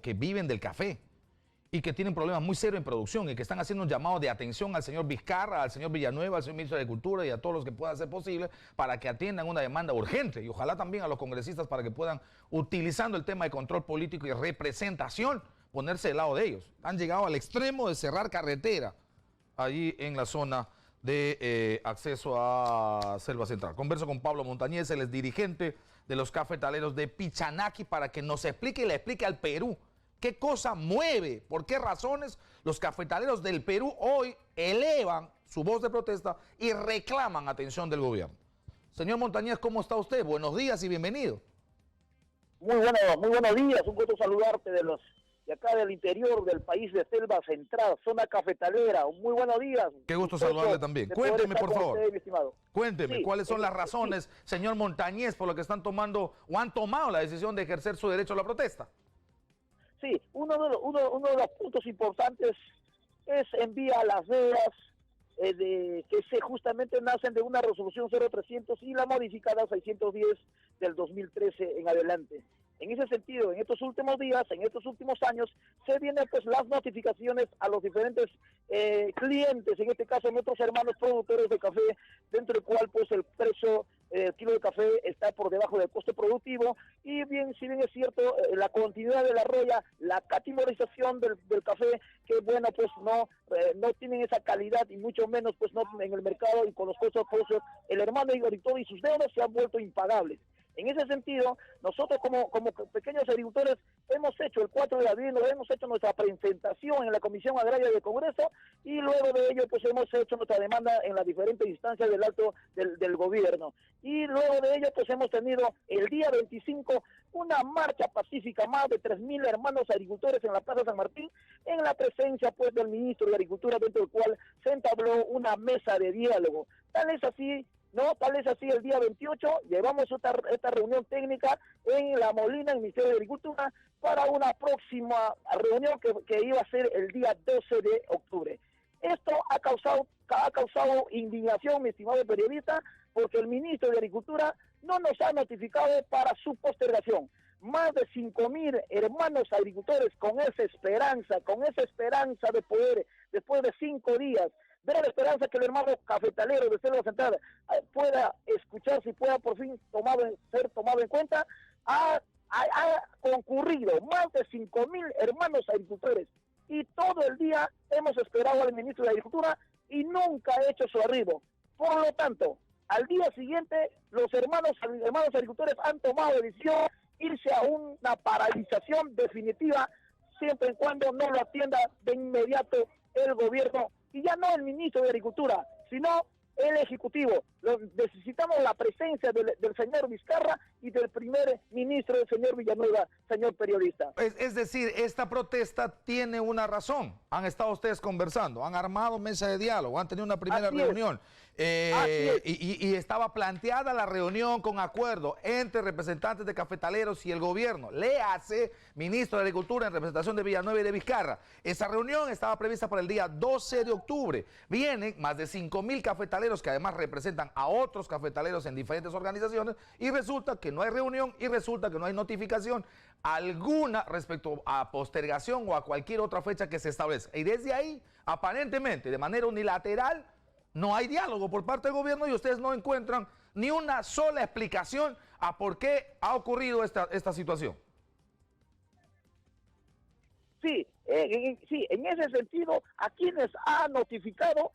Que viven del café y que tienen problemas muy serios en producción y que están haciendo un llamado de atención al señor Vizcarra, al señor Villanueva, al señor ministro de Agricultura y a todos los que puedan hacer posible para que atiendan una demanda urgente, y ojalá también a los congresistas para que puedan, utilizando el tema de control político y representación, ponerse del lado de ellos. Han llegado al extremo de cerrar carretera allí en la zona de acceso a Selva Central. Converso con Pablo Montañez, él es dirigente de los cafetaleros de Pichanaki, para que nos explique y le explique al Perú qué cosa mueve, por qué razones los cafetaleros del Perú hoy elevan su voz de protesta y reclaman atención del gobierno. Señor Montañez, ¿cómo está usted? Buenos días y bienvenido. Muy buenos días, un gusto saludarte de acá del interior del país de Selva Central, zona cafetalera. Muy buenos días. Qué gusto saludarle también. Cuénteme, por favor. Usted, mi estimado. Cuénteme, Sí, ¿cuáles son las razones, señor Montañez, por lo que están tomando o han tomado la decisión de ejercer su derecho a la protesta? Sí, uno de los puntos importantes es en vía a las veras, que justamente nacen de una resolución 0300 y la modificada 610 del 2013 en adelante. En ese sentido, en estos últimos días, en estos últimos años, se vienen pues las notificaciones a los diferentes clientes, en este caso nuestros hermanos productores de café, dentro del cual pues el precio kilo de café está por debajo del coste productivo, y bien, si bien es cierto, la continuidad de la roya, la categorización del café, que bueno, pues no tienen esa calidad y mucho menos pues no en el mercado, y con los costos precios, el hermano agricultor y sus deudas se han vuelto impagables. En ese sentido, nosotros como pequeños agricultores hemos hecho el 4 de abril, hemos hecho nuestra presentación en la Comisión Agraria del Congreso, y luego de ello pues hemos hecho nuestra demanda en las diferentes instancias del alto del gobierno. Y luego de ello pues hemos tenido el día 25 una marcha pacífica, más de 3.000 hermanos agricultores en la Plaza San Martín, en la presencia pues del ministro de Agricultura, dentro del cual se entabló una mesa de diálogo. Tal es así el día 28 llevamos esta reunión técnica en La Molina, en el Ministerio de Agricultura, para una próxima reunión que iba a ser el día 12 de octubre. Esto ha causado indignación, mi estimado periodista, porque el ministro de Agricultura no nos ha notificado para su postergación. Más de 5.000 hermanos agricultores con esa esperanza de poder, después de 5 días, ver la esperanza que el hermano cafetalero de Selva Central pueda escucharse y pueda por fin ser tomado en cuenta, ha concurrido más de 5.000 hermanos agricultores, y todo el día hemos esperado al ministro de Agricultura y nunca ha hecho su arribo. Por lo tanto, al día siguiente los hermanos agricultores han tomado la decisión de irse a una paralización definitiva, siempre y cuando no lo atienda de inmediato el gobierno, y ya no el ministro de Agricultura, sino el Ejecutivo. Necesitamos la presencia del señor Vizcarra y del primer ministro, del señor Villanueva, señor periodista. Es decir, esta protesta tiene una razón. Han estado ustedes conversando, han armado mesa de diálogo, han tenido una primera reunión. Y estaba planteada la reunión con acuerdo entre representantes de cafetaleros y el gobierno. Le hace ministro de Agricultura en representación de Villanueva y de Vizcarra. Esa reunión estaba prevista para el día 12 de octubre. Vienen más de 5.000 cafetaleros que además representan a otros cafetaleros en diferentes organizaciones, y resulta que no hay reunión y resulta que no hay notificación alguna respecto a postergación o a cualquier otra fecha que se establezca. Y desde ahí, aparentemente, de manera unilateral, no hay diálogo por parte del gobierno, y ustedes no encuentran ni una sola explicación a por qué ha ocurrido esta situación. Sí, en ese sentido, a quienes ha notificado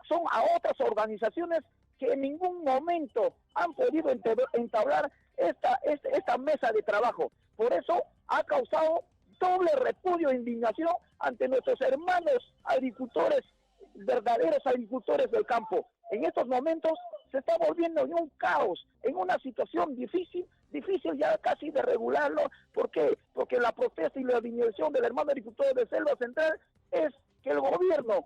son a otras organizaciones que en ningún momento han podido entablar esta mesa de trabajo. Por eso ha causado doble repudio e indignación ante nuestros hermanos agricultores, verdaderos agricultores del campo. En estos momentos se está volviendo en un caos, en una situación difícil ya casi de regularlo. ¿Por qué? Porque la protesta y la indignación del hermano agricultor de Selva Central es que el gobierno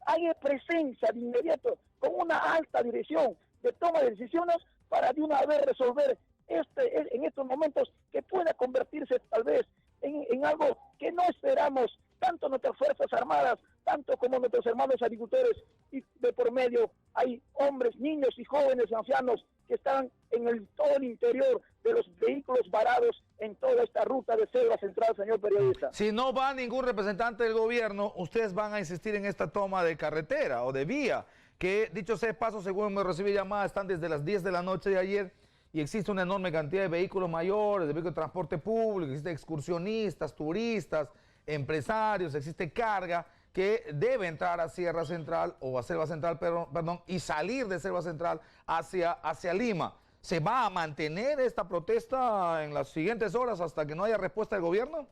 haya presencia de inmediato con una alta dirección de toma de decisiones para de una vez resolver en estos momentos, que pueda convertirse tal vez en algo que no esperamos tanto nuestras Fuerzas Armadas, tanto como nuestros hermanos agricultores, y de por medio hay hombres, niños y jóvenes ancianos que están en todo el interior de los vehículos varados en toda esta ruta de Selva Central, señor periodista. Si no va ningún representante del gobierno, ustedes van a insistir en esta toma de carretera o de vía, que dicho sea de paso, según me recibí llamadas, están desde las 10 de la noche de ayer y existe una enorme cantidad de vehículos mayores, de vehículos de transporte público, existe excursionistas, turistas, empresarios, existe carga que debe entrar a Sierra Central o a Selva Central, perdón, y salir de Selva Central hacia Lima. ¿Se va a mantener esta protesta en las siguientes horas hasta que no haya respuesta del gobierno?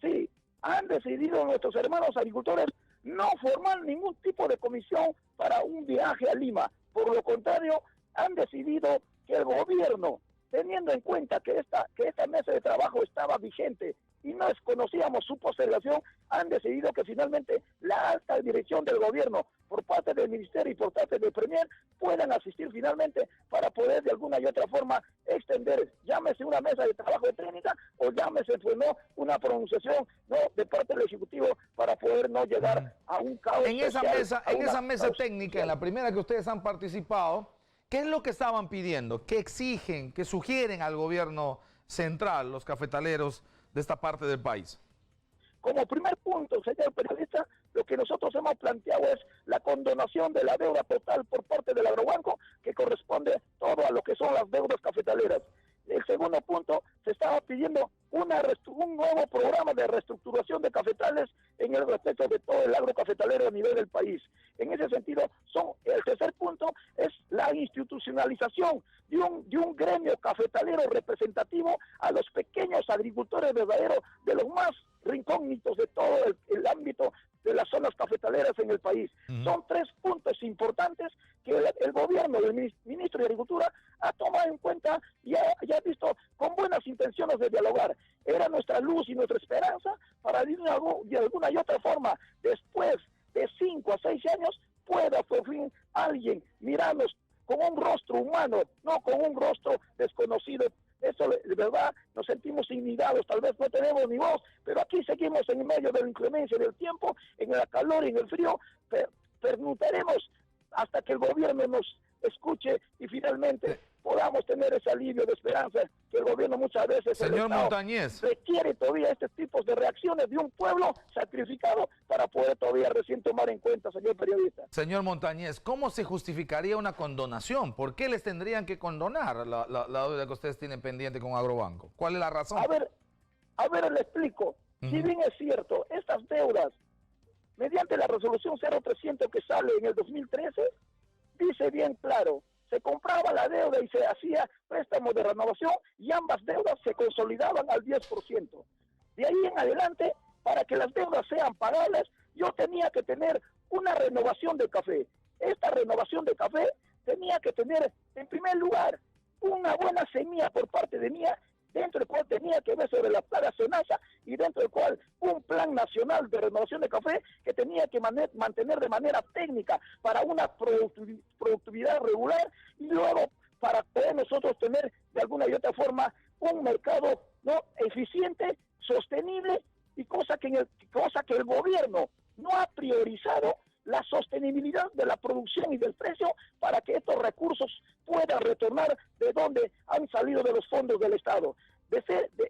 Sí, han decidido nuestros hermanos agricultores no formar ningún tipo de comisión para un viaje a Lima. Por lo contrario, han decidido que el gobierno, teniendo en cuenta que esta mesa de trabajo estaba vigente y no desconocíamos su postergación, han decidido que finalmente la alta dirección del gobierno, por parte del ministerio y por parte del premier, puedan asistir finalmente para poder de alguna y otra forma extender, llámese una mesa de trabajo técnica o llámese pues no una pronunciación no de parte del ejecutivo para poder no llegar a un caos en esa social, mesa técnica, en la primera que ustedes han participado, ¿qué es lo que estaban pidiendo? ¿Qué exigen, qué sugieren al gobierno central, los cafetaleros de esta parte del país? Como primer punto, señor periodista, lo que nosotros hemos planteado es la condonación de la deuda total por parte del Agrobanco, que corresponde todo a lo que son las deudas cafetaleras. El segundo punto, se estaba pidiendo un nuevo programa de reestructuración de cafetales en el respecto de todo el agro cafetalero a nivel del país. En ese sentido, el tercer punto es la institucionalización de un gremio cafetalero representativo a los pequeños agricultores verdaderos de los más rincónitos de todo el ámbito de las zonas cafetaleras en el país. Son tres puntos importantes que el gobierno del ministro de Agricultura ha tomado en cuenta y ha visto con buenas intenciones de dialogar. Era nuestra luz y nuestra esperanza para de alguna y otra forma, después de 5 a 6 años, pueda por fin alguien mirarnos con un rostro humano, no con un rostro desconocido. Eso, de verdad, nos sentimos indignados, tal vez no tenemos ni voz, pero aquí seguimos en medio de la inclemencia del tiempo, en el calor y en el frío, permutaremos hasta que el gobierno nos escuche y finalmente podamos tener ese alivio de esperanza que el gobierno muchas veces... Señor Montañez, requiere todavía este tipo de reacciones de un pueblo sacrificado para poder todavía recién tomar en cuenta, señor periodista. Señor Montañez, ¿cómo se justificaría una condonación? ¿Por qué les tendrían que condonar la deuda que ustedes tienen pendiente con Agrobanco? ¿Cuál es la razón? A ver, le explico. Si bien es cierto, estas deudas, mediante la resolución 0300 que sale en el 2013, dice bien claro, se compraba la deuda y se hacía préstamo de renovación y ambas deudas se consolidaban al 10%. De ahí en adelante, para que las deudas sean pagables, yo tenía que tener una renovación de café. Esta renovación de café tenía que tener, en primer lugar, una buena semilla por parte de mía, dentro del cual tenía que ver sobre la plaga cenaza y dentro del cual un plan nacional de renovación de café que tenía que mantener de manera técnica para una productividad regular y luego para poder nosotros tener de alguna y otra forma un mercado no eficiente, sostenible y cosa que el gobierno no ha priorizado la sostenibilidad de la producción y del precio para que estos recursos puedan retornar de donde han salido de los fondos del Estado.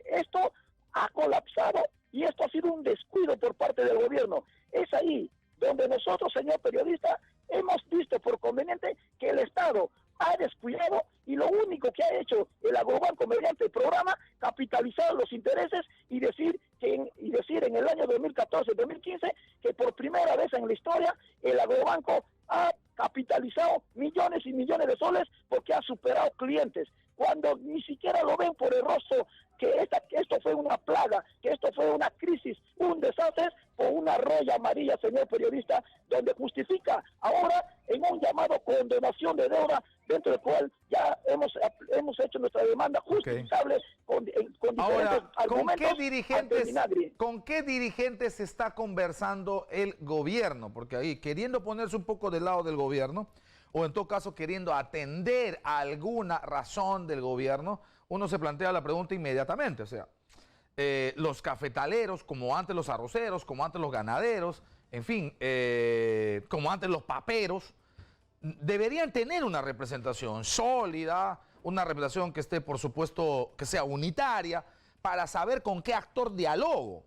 Esto ha colapsado y esto ha sido un descuido por parte del gobierno. Es ahí donde nosotros, señor periodista, hemos visto por conveniente que el Estado ha descuidado y lo único que ha hecho el Agrobanco mediante el programa, capitalizar los intereses y decir en el año 2014-2015 que por primera vez en la historia el Agrobanco ha capitalizado millones y millones de soles porque ha superado clientes, cuando ni siquiera lo ven por el rostro que esto fue una plaga, que esto fue una crisis, un desastre por una roya amarilla, señor periodista, donde justifica ahora en un llamado condonación de deuda, dentro del cual ya hemos hecho nuestra demanda justificable con diferentes argumentos. ¿Con qué dirigentes se está conversando el gobierno? Porque ahí, queriendo ponerse un poco del lado del gobierno, o en todo caso queriendo atender a alguna razón del gobierno, uno se plantea la pregunta inmediatamente, o sea, los cafetaleros, como antes los arroceros, como antes los ganaderos, en fin, como antes los paperos, deberían tener una representación sólida, una representación que esté, por supuesto, que sea unitaria, para saber con qué actor dialogo.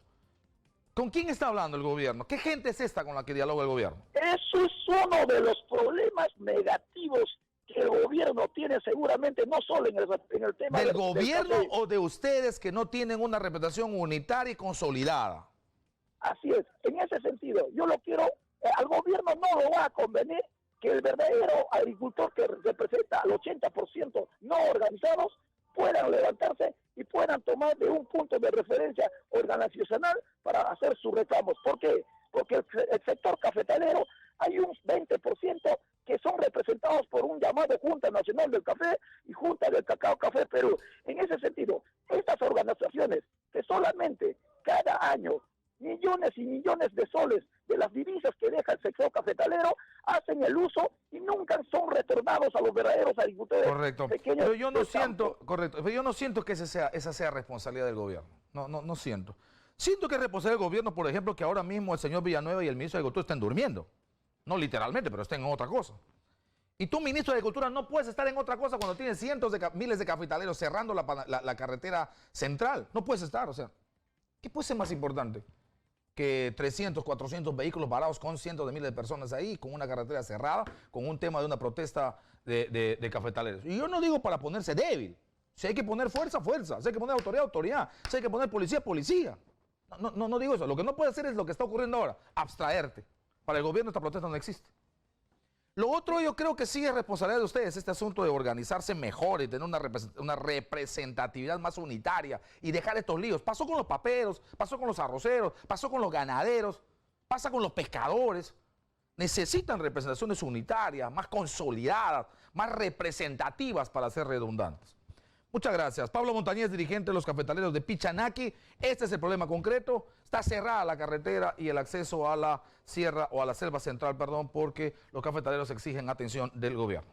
¿Con quién está hablando el gobierno? ¿Qué gente es esta con la que dialoga el gobierno? Eso es uno de los problemas negativos que el gobierno tiene seguramente, no solo en el tema ¿Del gobierno o de ustedes que no tienen una representación unitaria y consolidada? Así es, en ese sentido, yo lo quiero, al gobierno no lo va a convenir que el verdadero agricultor que representa al 80% no organizados puedan levantarse y puedan tomar de un punto de referencia organizacional para hacer sus reclamos. ¿Por qué? Porque el sector cafetalero hay un 20% que son representados por un llamado Junta Nacional del Café y Junta del Cacao Café Perú. En ese sentido, estas organizaciones que solamente cada año millones y millones de soles de las divisas que deja el sector cafetalero hacen el uso y nunca son retornados a los verdaderos agricultores. Correcto. Pequeños. Pero yo no siento, correcto, pero yo no siento que esa sea responsabilidad del gobierno. No siento. Siento que es responsabilidad del gobierno, por ejemplo, que ahora mismo el señor Villanueva y el ministro de Agricultura estén durmiendo. No literalmente, pero estén en otra cosa. Y tú, ministro de Agricultura, no puedes estar en otra cosa cuando tienes miles de cafetaleros cerrando la carretera central. No puedes estar, o sea, ¿qué puede ser más importante que 300, 400 vehículos varados con cientos de miles de personas ahí, con una carretera cerrada, con un tema de una protesta de cafetaleros? Y yo no digo para ponerse débil. Si hay que poner fuerza, fuerza. Si hay que poner autoridad, autoridad. Si hay que poner policía, policía. No digo eso. Lo que no puede hacer es lo que está ocurriendo ahora, abstraerte. Para el gobierno esta protesta no existe. Lo otro yo creo que sí es responsabilidad de ustedes, este asunto de organizarse mejor y tener una representatividad más unitaria y dejar estos líos. Pasó con los paperos, pasó con los arroceros, pasó con los ganaderos, pasa con los pescadores. Necesitan representaciones unitarias, más consolidadas, más representativas para ser redundantes. Muchas gracias. Pablo Montañez, dirigente de los cafetaleros de Pichanaki. Este es el problema concreto. Está cerrada la carretera y el acceso a la sierra o a la selva central, perdón, porque los cafetaleros exigen atención del gobierno.